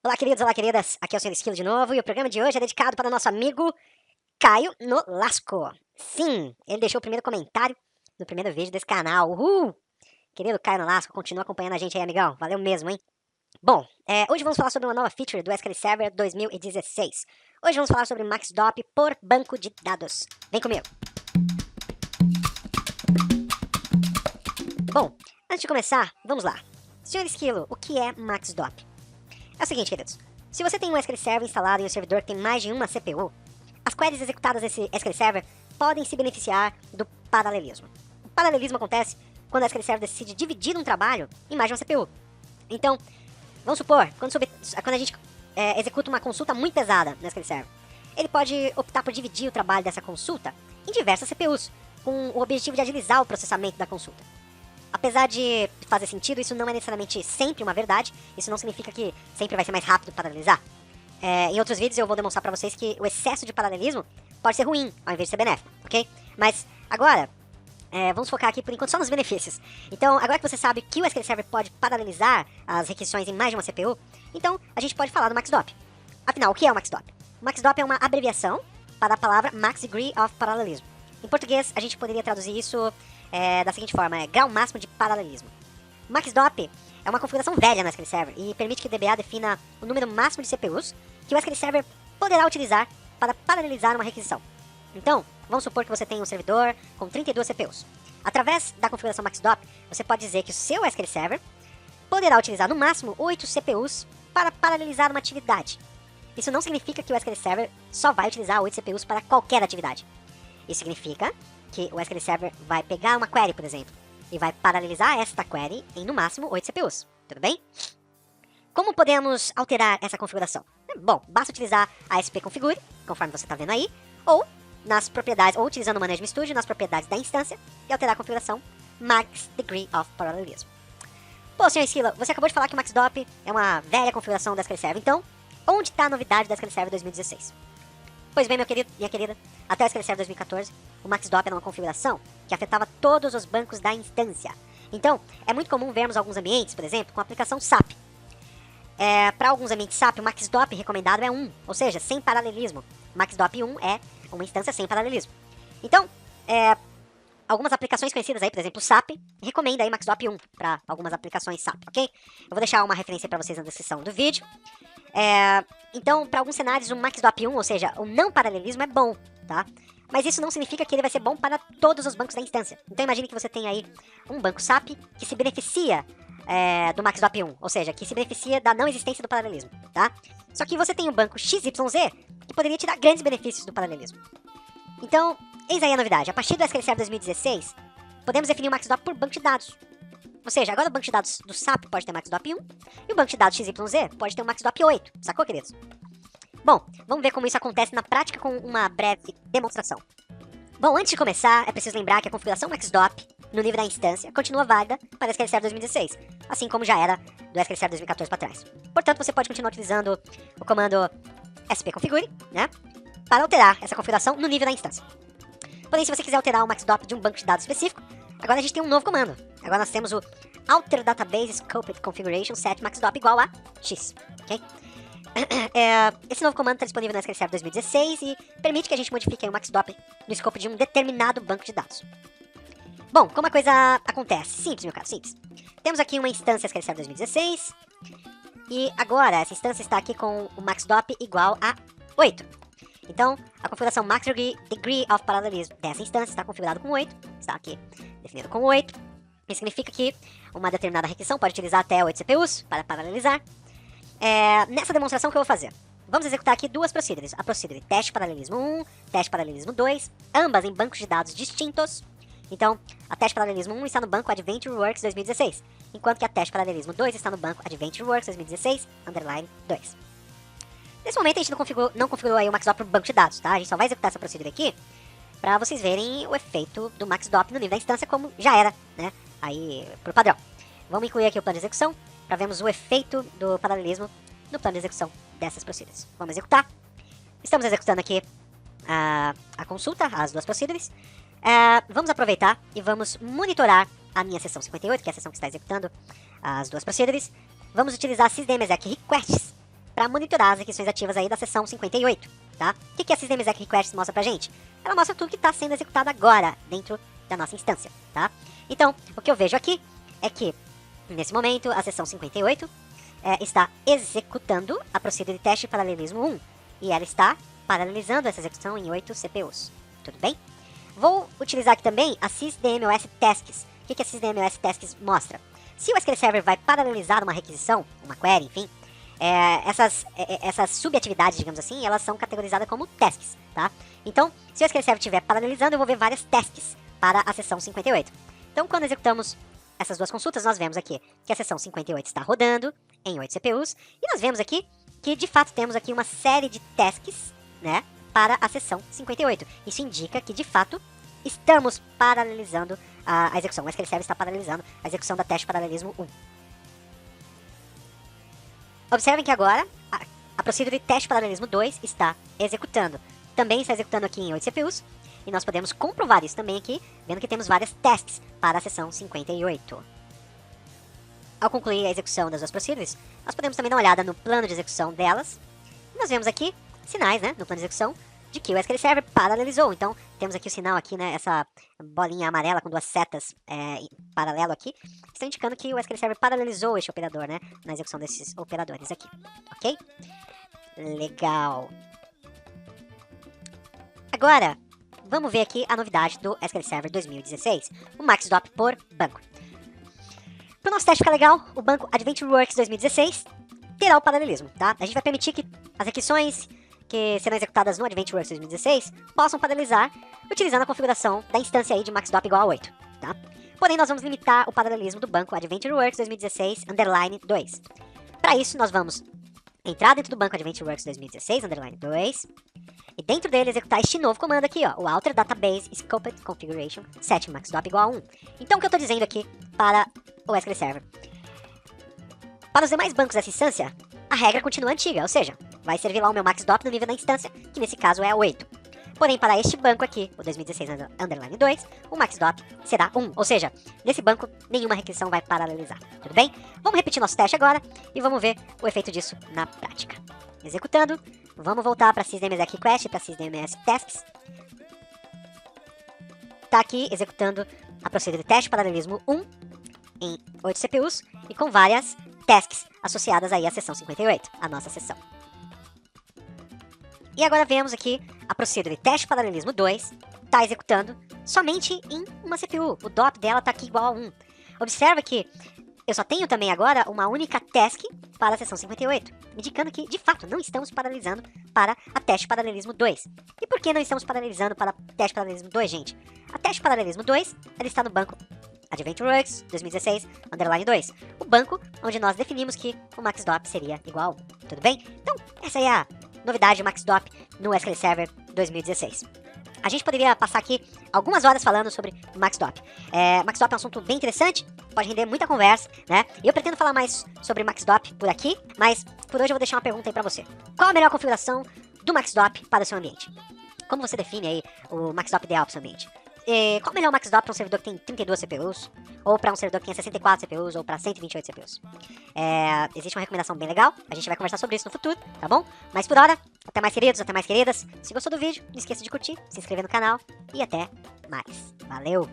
Olá, queridos, olá, queridas. Aqui é o Sr. Esquilo de novo e o programa de hoje é dedicado para o nosso amigo Caio Nolasco. Sim, ele deixou o primeiro comentário no primeiro vídeo desse canal. Uhul! Querido Caio Nolasco, continua acompanhando a gente aí, amigão. Valeu mesmo, hein? Bom, hoje vamos falar sobre uma nova feature do SQL Server 2016. Hoje vamos falar sobre MaxDop por banco de dados. Vem comigo. Bom, antes de começar, vamos lá. Sr. Esquilo, o que é MaxDop? É o seguinte, queridos. Se você tem um SQL Server instalado em um servidor que tem mais de uma CPU, as queries executadas nesse SQL Server podem se beneficiar do paralelismo. O paralelismo acontece quando o SQL Server decide dividir um trabalho em mais de uma CPU. Então, vamos supor, quando a gente executa uma consulta muito pesada no SQL Server, ele pode optar por dividir o trabalho dessa consulta em diversas CPUs, com o objetivo de agilizar o processamento da consulta. Apesar de fazer sentido, isso não é necessariamente sempre uma verdade. Isso não significa que sempre vai ser mais rápido paralelizar. Em outros vídeos eu vou demonstrar pra vocês que o excesso de paralelismo pode ser ruim, ao invés de ser benéfico, ok? Mas agora, vamos focar aqui por enquanto só nos benefícios. Então, agora que você sabe que o SQL Server pode paralelizar as requisições em mais de uma CPU, então a gente pode falar do MaxDop. Afinal, o que é o MaxDop? O MaxDop é uma abreviação para a palavra Max Degree of Parallelism. Em português, a gente poderia traduzir isso da seguinte forma, grau máximo de paralelismo. O MaxDop é uma configuração velha no SQL Server e permite que o DBA defina o número máximo de CPUs que o SQL Server poderá utilizar para paralelizar uma requisição. Então, vamos supor que você tem um servidor com 32 CPUs. Através da configuração MaxDop, você pode dizer que o seu SQL Server poderá utilizar no máximo 8 CPUs para paralelizar uma atividade. Isso não significa que o SQL Server só vai utilizar 8 CPUs para qualquer atividade. Isso significa que o SQL Server vai pegar uma query, por exemplo, e vai paralelizar esta query em no máximo 8 CPUs. Tudo bem? Como podemos alterar essa configuração? Bom, basta utilizar a spconfigure, conforme você está vendo aí, ou nas propriedades, ou utilizando o Management Studio nas propriedades da instância e alterar a configuração Max Degree of Parallelism. Pô, Sr. Esquilo, você acabou de falar que o MaxDop é uma velha configuração do SQL Server, então onde está a novidade do SQL Server 2016? Pois bem, meu querido, minha querida, até o SQL Server 2014, o MaxDop era uma configuração que afetava todos os bancos da instância. Então, é muito comum vermos alguns ambientes, por exemplo, com a aplicação SAP. Para alguns ambientes SAP, o MaxDop recomendado é 1, ou seja, sem paralelismo. MaxDop 1 é uma instância sem paralelismo. Então, algumas aplicações conhecidas aí, por exemplo, o SAP, recomenda aí MaxDop 1 para algumas aplicações SAP, ok? Eu vou deixar uma referência para vocês na descrição do vídeo. Então, para alguns cenários, o MaxDop 1, ou seja, o não paralelismo é bom, tá? Mas isso não significa que ele vai ser bom para todos os bancos da instância. Então, imagine que você tem aí um banco SAP que se beneficia do MaxDop 1, ou seja, que se beneficia da não existência do paralelismo, tá? Só que você tem um banco XYZ que poderia te dar grandes benefícios do paralelismo. Então, eis aí a novidade. A partir do SQL Server 2016, podemos definir o MaxDop por banco de dados. Ou seja, agora o banco de dados do SAP pode ter MaxDop 1 e o banco de dados XYZ pode ter um MaxDop 8, sacou, queridos? Bom, vamos ver como isso acontece na prática com uma breve demonstração. Bom, antes de começar, é preciso lembrar que a configuração MaxDop no nível da instância continua válida para o SQL Server 2016, assim como já era do SQL Server 2014 para trás. Portanto, você pode continuar utilizando o comando spconfigure, né, para alterar essa configuração no nível da instância. Porém, se você quiser alterar o MaxDop de um banco de dados específico, agora a gente tem um novo comando. Agora nós temos o alter database scoped configuration set maxdop igual a x, ok? Esse novo comando está disponível no SQL Server 2016 e permite que a gente modifique o MaxDop no escopo de um determinado banco de dados. Bom, como a coisa acontece? Simples, meu caro, simples. Temos aqui uma instância SQL Server 2016 e agora essa instância está aqui com o MaxDop igual a 8. Então, a configuração Max Degree of Parallelism dessa instância está configurada com 8, está aqui definido com 8. Isso significa que uma determinada requisição pode utilizar até 8 CPUs para paralelizar. Nessa demonstração que eu vou fazer, vamos executar aqui duas procedures. A procedure teste paralelismo 1, teste paralelismo 2, ambas em bancos de dados distintos. Então, a teste paralelismo 1 está no banco AdventureWorks 2016, enquanto que a teste paralelismo 2 está no banco AdventureWorks 2016, underline 2. Nesse momento a gente não configurou aí o MaxDop para o banco de dados, tá? A gente só vai executar essa procedure aqui para vocês verem o efeito do MaxDop no nível da instância como já era, né? Aí, por padrão. Vamos incluir aqui o plano de execução para vermos o efeito do paralelismo no plano de execução dessas procedures. Vamos executar. Estamos executando aqui a consulta, as duas procedures. Vamos aproveitar e vamos monitorar a minha sessão 58, que é a sessão que está executando as duas procedures. Vamos utilizar sysdemexec requests para monitorar as requisições ativas aí da seção 58, tá? O que a systemexec request mostra pra gente? Ela mostra tudo que está sendo executado agora dentro da nossa instância, tá? Então, o que eu vejo aqui é que, nesse momento, a seção 58 está executando a procedura de teste paralelismo 1, e ela está paralelizando essa execução em 8 CPUs, tudo bem? Vou utilizar aqui também a sysdmos tasks. O que a sysdmos tasks mostra? Se o SQL Server vai paralelizar uma requisição, uma query, enfim, essas subatividades, digamos assim, elas são categorizadas como tasks, tá? Então, se o SQL Server estiver paralelizando, eu vou ver várias tasks para a seção 58. Então, quando executamos essas duas consultas, nós vemos aqui que a seção 58 está rodando em 8 CPUs, e nós vemos aqui que, de fato, temos aqui uma série de tasks, né, para a seção 58. Isso indica que, de fato, estamos paralelizando a execução. O SQL Server está paralelizando a execução da teste paralelismo 1. Observem que agora a procedura de teste paralelismo 2 está executando. Também está executando aqui em 8 CPUs. E nós podemos comprovar isso também aqui, vendo que temos várias tasks para a seção 58. Ao concluir a execução das duas procedures, nós podemos também dar uma olhada no plano de execução delas. E nós vemos aqui sinais, né, no plano de execução, de que o SQL Server paralelizou. Então, temos aqui o sinal aqui, né, essa bolinha amarela com duas setas em paralelo aqui, estão indicando que o SQL Server paralelizou este operador, né, na execução desses operadores aqui, ok? Legal. Agora, vamos ver aqui a novidade do SQL Server 2016, o MaxDop por banco. Para o nosso teste ficar legal, o banco AdventureWorks 2016 terá o paralelismo, tá? A gente vai permitir que as requisições que serão executadas no AdventureWorks 2016 possam paralelizar utilizando a configuração da instância aí de MaxDop igual a 8, tá? Porém, nós vamos limitar o paralelismo do banco AdventureWorks 2016 2. Para isso, nós vamos entrar dentro do banco AdventureWorks 2016 2 e dentro dele executar este novo comando aqui, ó, o alter database scoped configuration set maxdop igual a 1. Então, o que eu estou dizendo aqui para o SQL Server? Para os demais bancos dessa instância, a regra continua antiga, ou seja, vai servir lá o meu maxdop no nível da instância, que nesse caso é 8. Porém, para este banco aqui, o 2016 2, o maxdop será 1, ou seja, nesse banco nenhuma requisição vai paralelizar, tudo bem? Vamos repetir nosso teste agora e vamos ver o efeito disso na prática. Executando, vamos voltar para systemexec request, para systemms tasks. Está aqui executando a procedura de teste paralelismo 1 em 8 CPUs e com várias tasks associadas aí à seção 58, a nossa seção. E agora vemos aqui a procedura de teste paralelismo 2 está executando somente em uma CPU. O DOP dela está aqui igual a 1. Observa que eu só tenho também agora uma única task para a seção 58, indicando que, de fato, não estamos paralelizando para a teste paralelismo 2. E por que não estamos paralelizando para a teste paralelismo 2, gente? A teste paralelismo 2 ela está no banco AdventureWorks 2016 2, o banco onde nós definimos que o maxdop seria igual a 1. Tudo bem? Então, essa é a novidade do maxdop no SQL Server 2016. A gente poderia passar aqui algumas horas falando sobre o maxdop. Maxdop é um assunto bem interessante, pode render muita conversa, né? E eu pretendo falar mais sobre maxdop por aqui, mas por hoje eu vou deixar uma pergunta aí pra você. Qual a melhor configuração do maxdop para o seu ambiente? Como você define aí o maxdop ideal para o seu ambiente? Qual o melhor maxdop para um servidor que tem 32 CPUs? Ou para um servidor que tem 64 CPUs? Ou para 128 CPUs? Existe uma recomendação bem legal. A gente vai conversar sobre isso no futuro, tá bom? Mas por hora, até mais queridos, até mais queridas. Se gostou do vídeo, não esqueça de curtir, se inscrever no canal. E até mais. Valeu!